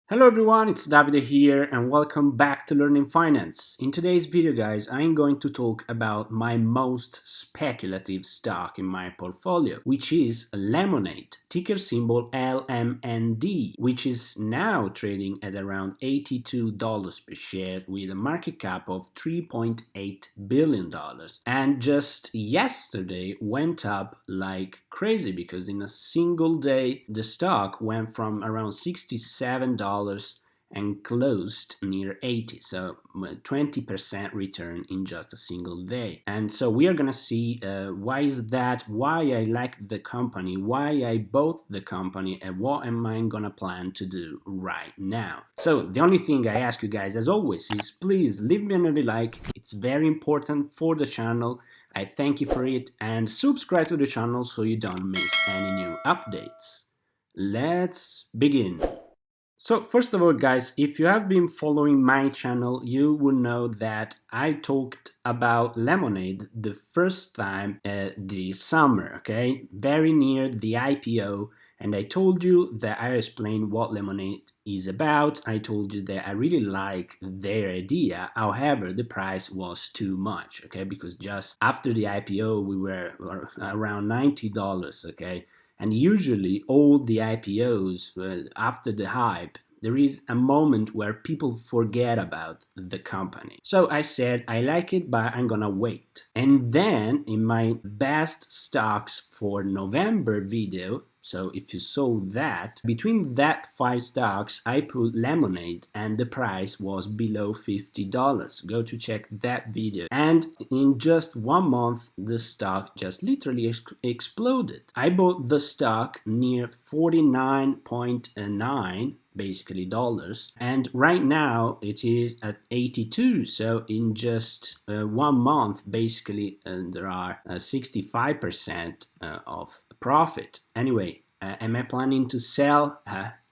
Hello everyone, it's Davide here and welcome back to Learning Finance. In today's video guys, I'm going to talk about my most speculative stock in my portfolio, which is Lemonade, ticker symbol LMND, which is now trading at around $82 per share with a market cap of $3.8 billion. And just yesterday went up like crazy because in a single day the stock went from around $67 and closed near 80, so 20% return in just a single day. And so we are gonna see why is that, why I like the company, why I bought the company, and what am I gonna plan to do right now. So the only thing I ask you guys as always is please leave me another like. It's very important for the channel. I thank you for it, and subscribe to the channel so you don't miss any new updates. Let's begin. So first of all guys, if you have been following my channel, you will know that I talked about Lemonade the first time this summer, okay? Very near the IPO, and I told you that I explained what Lemonade is about. I told you that I really like their idea, however the price was too much, okay? Because just after the IPO we were around $90, okay? And usually all the IPOs, after the hype, there is a moment where people forget about the company. So I said, I like it, but I'm gonna wait. And then in my best stocks for November video, so if you saw that, between that 5 stocks, I put Lemonade and the price was below $50. Go to check that video. And in just 1 month, the stock just literally exploded. I bought the stock near 49.9 basically dollars, and right now it is at 82. So in just 1 month basically there are 65% of profit. Anyway, am I planning to sell?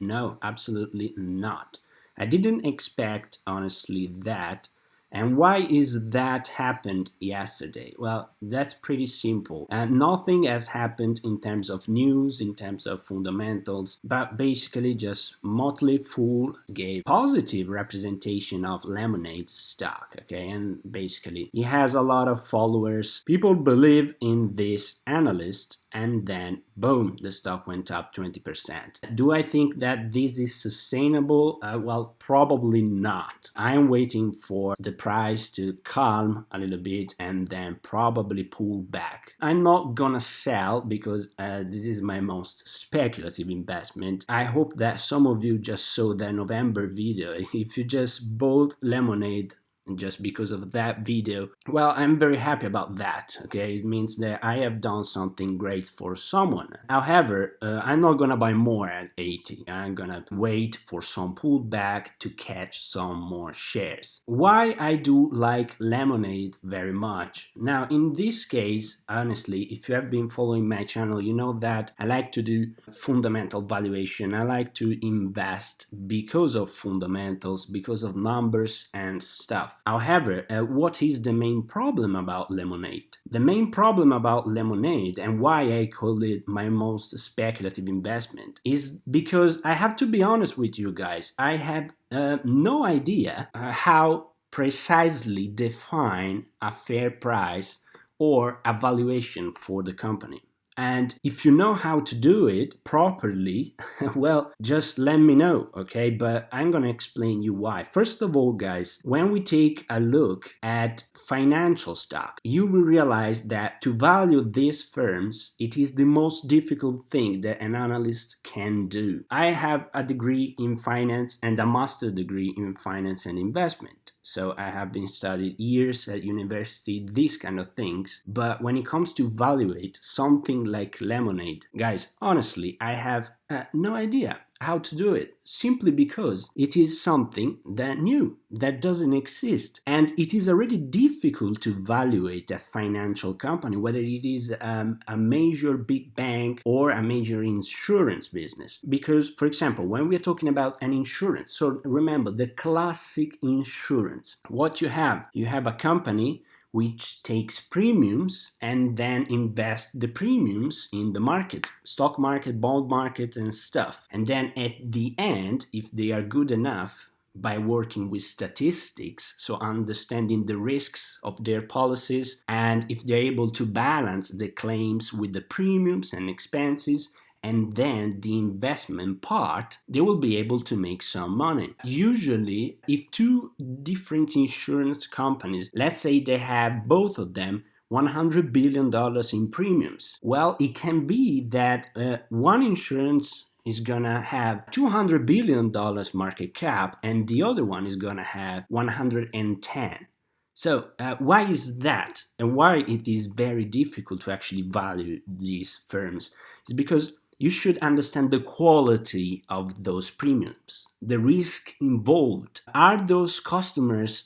No, absolutely not. I didn't expect honestly that. And why is that happened yesterday? Well, that's pretty simple. Nothing has happened in terms of news, in terms of fundamentals, but basically just Motley Fool gave positive representation of Lemonade stock, okay? And basically, he has a lot of followers. People believe in this analyst, and then boom, the stock went up 20%. Do I think that this is sustainable? Well, probably not. I'm waiting for the price to calm a little bit and then probably pull back. I'm not gonna sell because this is my most speculative investment. I hope that some of you just saw the November video. If you just bought Lemonade just because of that video, well, I'm very happy about that, okay? It means that I have done something great for someone. However, I'm not gonna buy more at 80. I'm gonna wait for some pullback to catch some more shares. Why I do like Lemonade very much? Now, in this case, honestly, if you have been following my channel, you know that I like to do fundamental valuation. I like to invest because of fundamentals, because of numbers and stuff. However, what is the main problem about Lemonade? The main problem about Lemonade, and why I call it my most speculative investment, is because I have to be honest with you guys, I had no idea how precisely define a fair price or a valuation for the company. And if you know how to do it properly, well, just let me know, okay? But I'm gonna explain you why. First of all, guys, when we take a look at financial stock, you will realize that to value these firms, it is the most difficult thing that an analyst can do. I have a degree in finance and a master degree in finance and investment. So I have been studied years at university, these kind of things. But when it comes to evaluate something like Lemonade, guys, honestly, I have no idea how to do it, simply because it is something that new, that doesn't exist. And it is already difficult to evaluate a financial company, whether it is a major big bank or a major insurance business. Because, for example, when we're talking about an insurance, so remember the classic insurance, what you have a company which takes premiums and then invest the premiums in the market, stock market, bond market, and stuff. And then at the end, if they are good enough, by working with statistics, so understanding the risks of their policies, and if they're able to balance the claims with the premiums and expenses, and then the investment part, they will be able to make some money. Usually, if two different insurance companies, let's say they have both of them $100 billion in premiums, well, it can be that one insurance is gonna have $200 billion market cap and the other one is gonna have 110. So why is that, and why it is very difficult to actually value these firms? Is because you should understand the quality of those premiums, the risk involved. Are those customers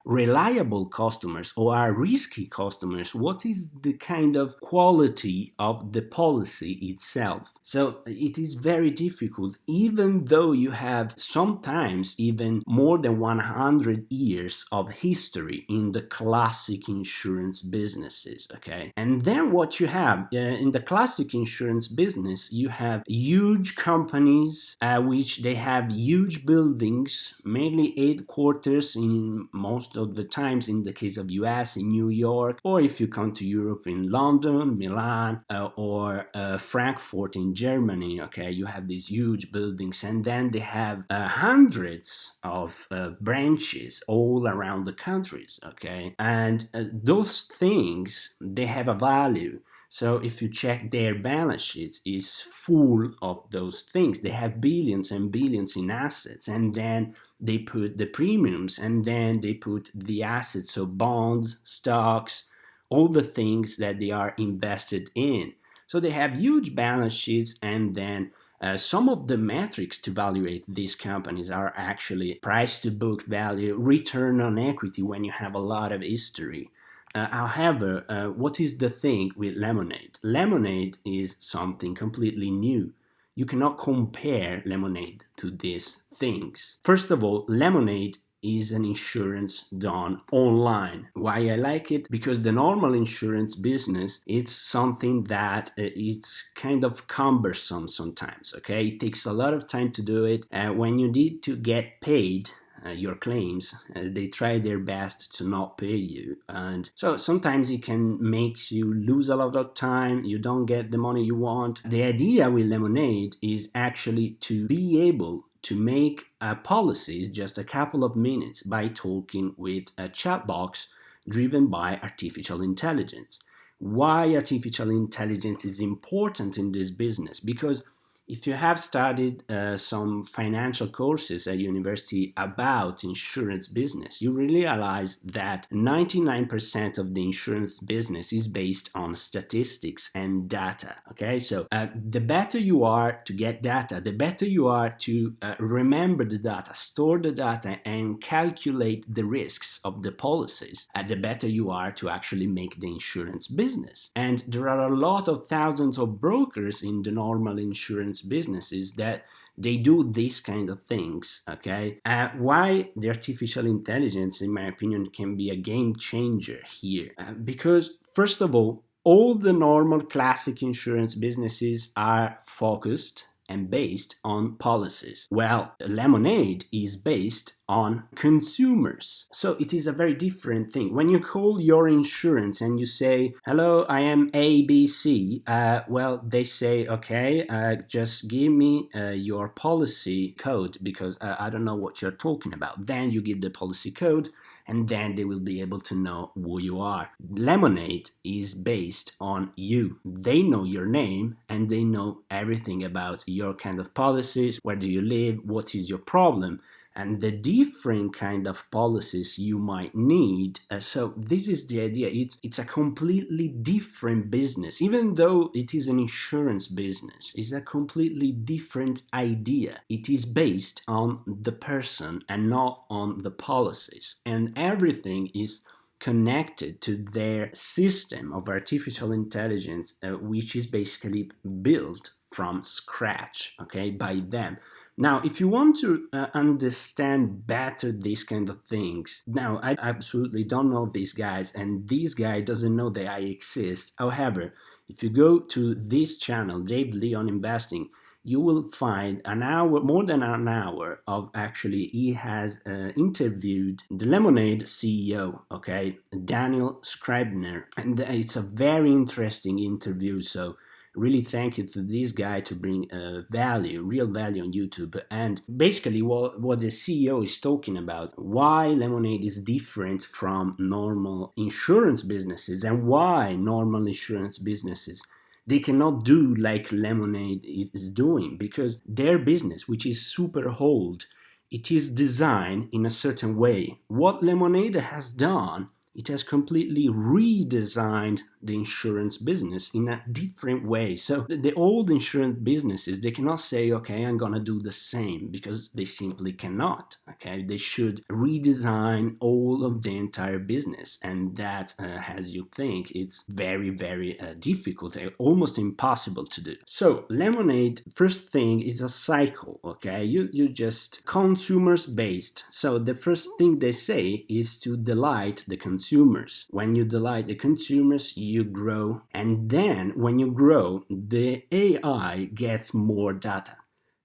reliable customers or are risky customers? What is the kind of quality of the policy itself? So it is very difficult, even though you have sometimes even more than 100 years of history in the classic insurance businesses, okay? And then what you have in the classic insurance business, you have huge companies which they have huge buildings, mainly headquarters in most of the times in the case of US in New York, or if you come to Europe in London, Milan, or Frankfurt in Germany, okay, you have these huge buildings, and then they have hundreds of branches all around the countries, okay, and those things, they have a value. So if you check their balance sheets, is full of those things. They have billions and billions in assets, and then they put the premiums, and then they put the assets, so bonds, stocks, all the things that they are invested in. So they have huge balance sheets, and then some of the metrics to evaluate these companies are actually price to book value, return on equity when you have a lot of history. However, what is the thing with Lemonade? Lemonade is something completely new. You cannot compare Lemonade to these things. First of all, Lemonade is an insurance done online. Why I like it? Because the normal insurance business, it's something that it's kind of cumbersome sometimes, okay? It takes a lot of time to do it. When you need to get paid, your claims, they try their best to not pay you, and so sometimes it can make you lose a lot of time. You don't get the money you want. The idea with Lemonade is actually to be able to make policies just a couple of minutes by talking with a chat box driven by artificial intelligence. Why artificial intelligence is important in this business? Because if you have studied some financial courses at university about insurance business, you realize that 99% of the insurance business is based on statistics and data. Okay, so the better you are to get data, the better you are to remember the data, store the data, and calculate the risks of the policies, the better you are to actually make the insurance business. And there are a lot of thousands of brokers in the normal insurance businesses that they do these kind of things, okay? Why the artificial intelligence, in my opinion, can be a game changer here? Because, first of all the normal classic insurance businesses are focused and based on policies. Well, Lemonade is based on consumers. So it is a very different thing. When you call your insurance and you say, hello, I am ABC, well, they say, okay, just give me your policy code because I don't know what you're talking about. Then you give the policy code and then they will be able to know who you are. Lemonade is based on you. They know your name and they know everything about your kind of policies, where do you live, what is your problem, and the different kind of policies you might need. So this is the idea. It's a completely different business. Even though it is an insurance business, it's a completely different idea. It is based on the person and not on the policies. And everything is connected to their system of artificial intelligence, which is basically built from scratch, okay, by them. Now, if you want to understand better these kind of things, now I absolutely don't know these guys, and this guy doesn't know that I exist. However, if you go to this channel, Dave Lee on Investing, you will find an hour, more than an hour of actually, he has interviewed the Lemonade CEO, okay, Daniel Scribner, and it's a very interesting interview. So really thank you to this guy to bring value, real value on YouTube. And basically what the CEO is talking about, why Lemonade is different from normal insurance businesses, and why normal insurance businesses, they cannot do like Lemonade is doing, because their business, which is super old, it is designed in a certain way. What Lemonade has done, it has completely redesigned the insurance business in a different way. So the old insurance businesses, they cannot say, okay, I'm gonna do the same, because they simply cannot. Okay, they should redesign all of the entire business, and that, as you think, it's very, very difficult, almost impossible to do. So Lemonade, first thing, is a cycle. Okay, you just consumers based. So the first thing they say is to delight the consumers. When you delight the consumers, you grow, and then when you grow, the AI gets more data,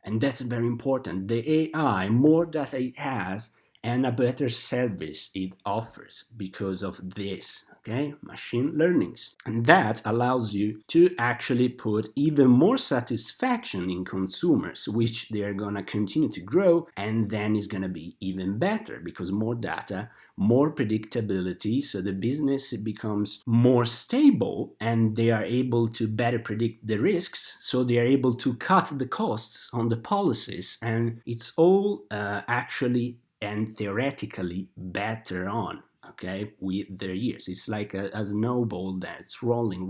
and that's very important. The AI, more data it has, and a better service it offers because of this, okay, machine learnings. And that allows you to actually put even more satisfaction in consumers, which they are going to continue to grow, and then it's going to be even better because more data, more predictability, so the business becomes more stable, and they are able to better predict the risks, so they are able to cut the costs on the policies, and it's all actually and theoretically better on, okay, with the years. It's like a snowball that's rolling,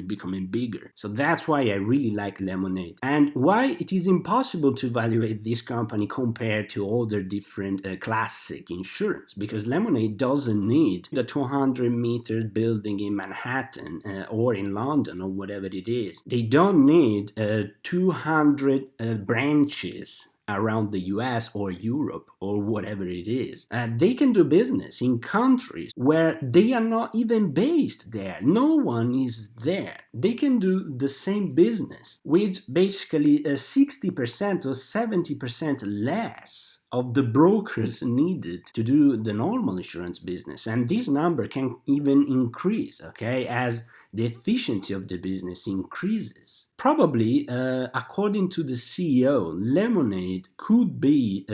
becoming bigger. So that's why I really like Lemonade, and why it is impossible to evaluate this company compared to other different classic insurance, because Lemonade doesn't need the 200-meter building in Manhattan or in London or whatever it is. They don't need 200 branches around the US or Europe or whatever it is. They can do business in countries where they are not even based there. No one is there. They can do the same business with basically 60% or 70% less of the brokers needed to do the normal insurance business. And this number can even increase, okay, as the efficiency of the business increases. Probably, according to the CEO, Lemonade could be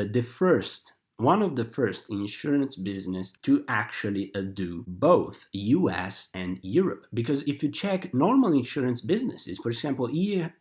one of the first insurance business to actually do both US and Europe. Because if you check normal insurance businesses, for example, here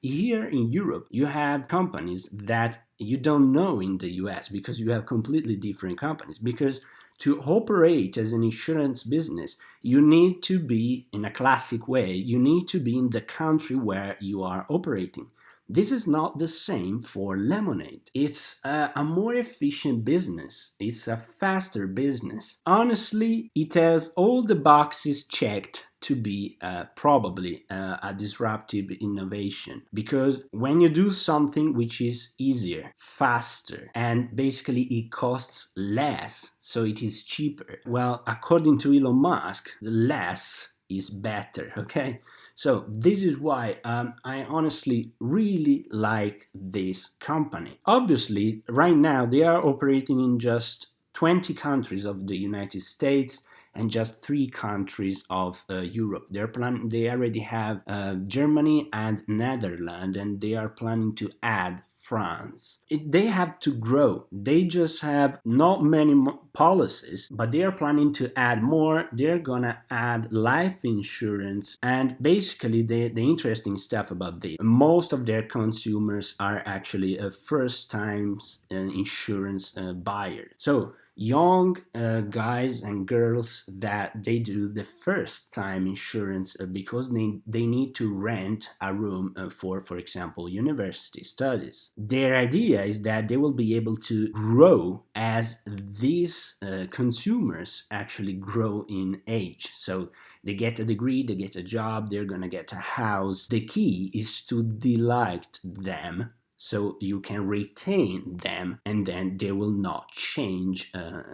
in Europe, you have companies that you don't know in the US, because you have completely different companies. Because to operate as an insurance business, you need to be, in a classic way, you need to be in the country where you are operating. This is not the same for Lemonade. It's a more efficient business. It's a faster business. Honestly, it has all the boxes checked to be probably a disruptive innovation, because when you do something which is easier, faster, and basically it costs less, so it is cheaper, well, according to Elon Musk, the less is better, okay? So this is why I honestly really like this company. Obviously, right now they are operating in just 20 countries of the United States and just 3 countries of Europe. They already have Germany and Netherlands, and they are planning to add France. They have to grow. They just have not many policies, but they are planning to add more. They're gonna add life insurance, and basically the interesting stuff about this, most of their consumers are actually first-time insurance buyers. So young guys and girls that they do the first time insurance because they need to rent a room for example, university studies. Their idea is that they will be able to grow as these consumers actually grow in age. So they get a degree, they get a job, they're gonna get a house. The key is to delight them so you can retain them, and then they will not change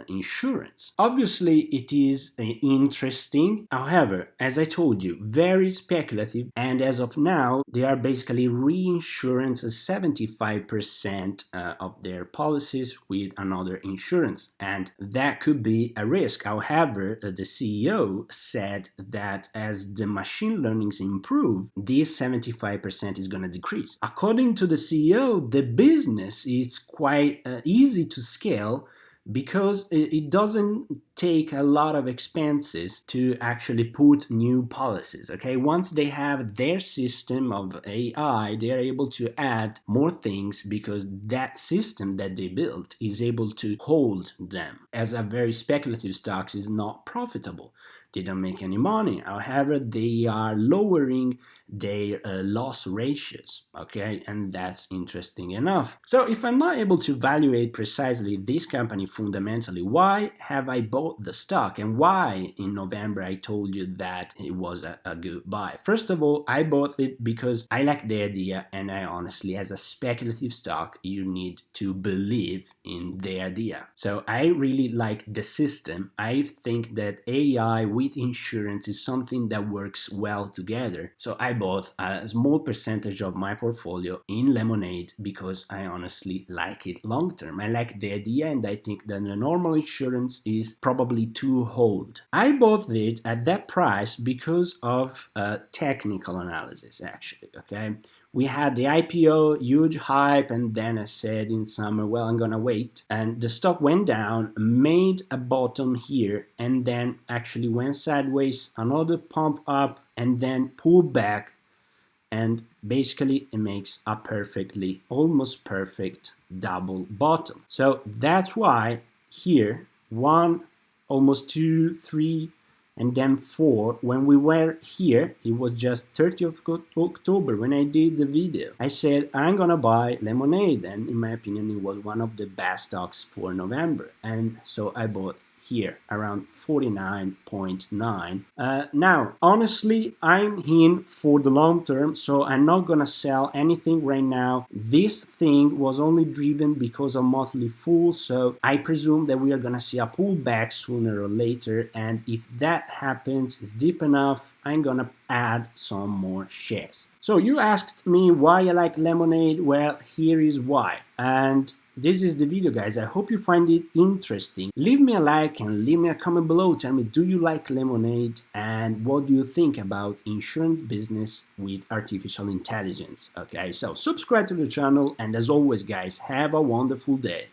insurance. Obviously, it is interesting. However, as I told you, very speculative, and as of now, they are basically reinsurance 75% of their policies with another insurance, and that could be a risk. However, the CEO said that as the machine learnings improve, this 75% is going to decrease. According to the CEO, the business is quite easy to scale because it doesn't take a lot of expenses to actually put new policies. Okay, once they have their system of AI, they are able to add more things because that system that they built is able to hold them. As a very speculative stocks is not profitable, they don't make any money. However, they are lowering their loss ratios, okay, and that's interesting enough. So if I'm not able to evaluate precisely this company fundamentally, why have I bought the stock, and why in November I told you that it was a good buy? First of all, I bought it because I like the idea, and I honestly, as a speculative stock, you need to believe in the idea. So I really like the system. I think that AI with insurance is something that works well together. So I bought a small percentage of my portfolio in Lemonade because I honestly like it long term. I like the idea, and I think that the normal insurance is probably too old. I bought it at that price because of technical analysis, actually. Okay, we had the IPO, huge hype, and then I said in summer, well, I'm gonna wait. And the stock went down, made a bottom here, and then actually went sideways, another pump up, and then pulled back. And basically it makes a perfectly, almost perfect double bottom. So that's why here, one, almost two, three, and then 4, when we were here, it was just 30th of October when I did the video. I said I'm gonna buy Lemonade, and in my opinion it was one of the best stocks for November, and so I bought here around 49.9. Now, honestly, I'm in for the long term, so I'm not gonna sell anything right now. This thing was only driven because of Motley Fool, so I presume that we are gonna see a pullback sooner or later, and if that happens, it's deep enough, I'm gonna add some more shares. So you asked me why I like Lemonade. Well, here is why. And this is the video, guys. I hope you find it interesting. Leave me a like and leave me a comment below. Tell me, do you like Lemonade, and what do you think about insurance business with artificial intelligence? Okay, so subscribe to the channel, and as always, guys, have a wonderful day.